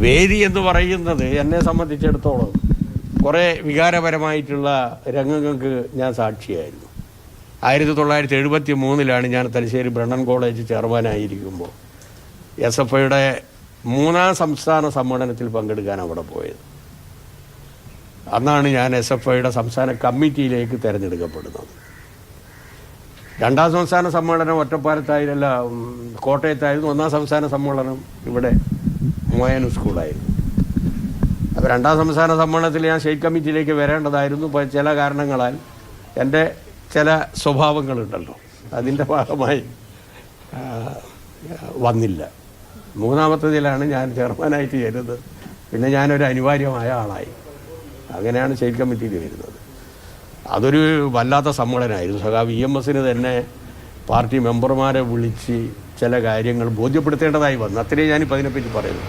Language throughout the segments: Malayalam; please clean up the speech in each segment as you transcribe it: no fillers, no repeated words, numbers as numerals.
വേദി എന്ന് പറയുന്നത് എന്നെ സംബന്ധിച്ചിടത്തോളം കുറേ വികാരപരമായിട്ടുള്ള രംഗങ്ങൾക്ക് ഞാൻ സാക്ഷിയായിരുന്നു. 1973 ഞാൻ തലശ്ശേരി ബ്രണ്ണൻ കോളേജ് ചെയർമാനായിരിക്കുമ്പോൾ SFIയുടെ 3ാം സംസ്ഥാന സമ്മേളനത്തിൽ പങ്കെടുക്കാൻ അവിടെ പോയത്. അന്നാണ് ഞാൻ SFIയുടെ സംസ്ഥാന കമ്മിറ്റിയിലേക്ക് തിരഞ്ഞെടുക്കപ്പെടുന്നത്. 2ാം സംസ്ഥാന സമ്മേളനം ഒറ്റപ്പാലത്തായിരുന്നില്ല, കോട്ടയത്തായിരുന്നു. 1ാം സംസ്ഥാന സമ്മേളനം ഇവിടെ മോയാനു സ്കൂളായിരുന്നു. അപ്പോൾ 2ാം സംസ്ഥാന സമ്മേളനത്തിൽ ഞാൻ സ്റ്റേറ്റ് കമ്മിറ്റിയിലേക്ക് വരേണ്ടതായിരുന്നു. ഇപ്പോൾ ചില കാരണങ്ങളാൽ എൻ്റെ ചില സ്വഭാവങ്ങളുണ്ടല്ലോ, അതിൻ്റെ ഭാഗമായി വന്നില്ല. 3ാമത്തേതിലാണ് ഞാൻ ചെയർമാനായിട്ട് ചേരുന്നത്. പിന്നെ ഞാനൊരു അനിവാര്യമായ ആളായി. അങ്ങനെയാണ് സ്റ്റേറ്റ് കമ്മിറ്റിയിൽ വരുന്നത്. അതൊരു വല്ലാത്ത സമ്മേളനമായിരുന്നു. സഖാവ് EMS തന്നെ പാർട്ടി മെമ്പർമാരെ വിളിച്ച് ചില കാര്യങ്ങൾ ബോധ്യപ്പെടുത്തേണ്ടതായി വന്നു. അത്രയും ഞാനിപ്പോൾ അതിനെപ്പറ്റി പറയുന്നു.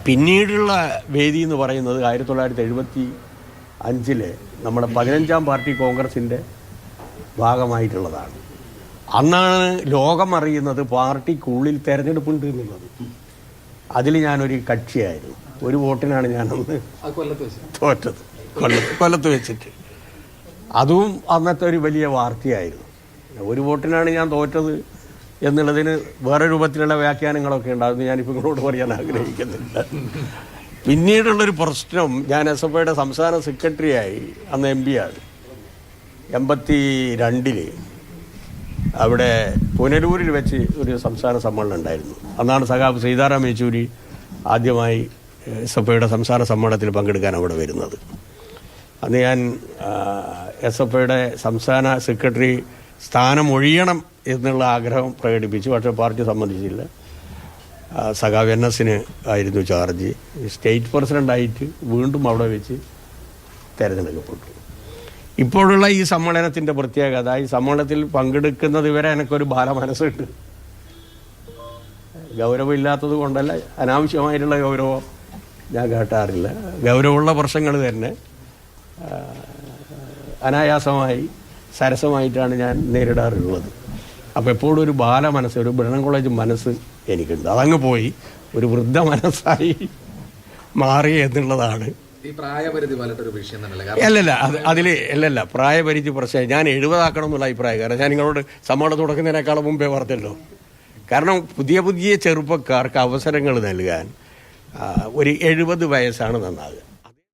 പിന്നീടുള്ള വേദി എന്ന് പറയുന്നത് 1975 നമ്മുടെ 15ാം പാർട്ടി കോൺഗ്രസിൻ്റെ ഭാഗമായിട്ടുള്ളതാണ്. അന്നാണ് ലോകം അറിയുന്നത് പാർട്ടിക്കുള്ളിൽ തെരഞ്ഞെടുപ്പുണ്ട് എന്നുള്ളത്. അതിൽ ഞാനൊരു കക്ഷിയായിരുന്നു. ഒരു വോട്ടിനാണ് ഞാനന്ന് തോറ്റത്, കൊല്ലത്ത് വെച്ചിട്ട്. അതും അന്നത്തെ ഒരു വലിയ വാർത്തയായിരുന്നു. ഒരു വോട്ടിനാണ് ഞാൻ തോറ്റത് എന്നുള്ളതിന് വേറെ രൂപത്തിലുള്ള വ്യാഖ്യാനങ്ങളൊക്കെ ഉണ്ടാകുന്നു. ഞാനിപ്പോൾ നിങ്ങളോട് പറയാൻ ആഗ്രഹിക്കുന്നില്ല. പിന്നീടുള്ളൊരു പ്രശ്നം, ഞാൻ SFIയുടെ സംസ്ഥാന സെക്രട്ടറിയായി അന്ന് MP ആണ്. 82 അവിടെ പുനലൂരിൽ വെച്ച് ഒരു സംസ്ഥാന സമ്മേളനം ഉണ്ടായിരുന്നു. അന്നാണ് സഖാവ് സീതാറാം യെച്ചൂരി ആദ്യമായി SFIയുടെ സംസ്ഥാന സമ്മേളനത്തിൽ പങ്കെടുക്കാൻ അവിടെ വരുന്നത്. അന്ന് ഞാൻ SFIയുടെ സംസ്ഥാന സെക്രട്ടറി സ്ഥാനം ഒഴിയണം എന്നുള്ള ആഗ്രഹം പ്രകടിപ്പിച്ചു. പക്ഷേ പാർട്ടി സമ്മതിച്ചില്ല. സഖാവ് NS ആയിരുന്നു ചാർജ്. സ്റ്റേറ്റ് പ്രസിഡൻ്റായിട്ട് വീണ്ടും അവിടെ വെച്ച് തിരഞ്ഞെടുക്കപ്പെട്ടു. ഇപ്പോഴുള്ള ഈ സമ്മേളനത്തിൻ്റെ പ്രത്യേകത, ഈ സമ്മേളനത്തിൽ പങ്കെടുക്കുന്നത് വരെ എനിക്കൊരു ബാലമനസ്സുണ്ട്. ഗൗരവമില്ലാത്തത് കൊണ്ടല്ല, അനാവശ്യമായിട്ടുള്ള ഗൗരവം ഞാൻ കേട്ടാറില്ല. ഗൗരവമുള്ള പ്രശ്നങ്ങൾ തന്നെ അനായാസമായി സരസമായിട്ടാണ് ഞാൻ നേരിടാറുള്ളത്. അപ്പോൾ എപ്പോഴും ഒരു ബാലമനസ്സ്, ഒരു ബ്രണ്ണൻ കോളേജ് മനസ്സ് എനിക്കുണ്ട്. അതങ്ങ് പോയി ഒരു വൃദ്ധ മനസ്സായി മാറി എന്നുള്ളതാണ്. അല്ലല്ല പ്രായപരിധി പ്രശ്നം ഞാൻ 70 ആക്കണം എന്നുള്ള അഭിപ്രായം. കാരണം ഞാൻ നിങ്ങളോട് സമ്മേളനം തുടങ്ങുന്നതിനേക്കാളും മുമ്പേ പറഞ്ഞല്ലോ. കാരണം പുതിയ ചെറുപ്പക്കാർക്ക് അവസരങ്ങൾ നൽകാൻ ഒരു 70 വയസ്സാണ് നന്നാകുക.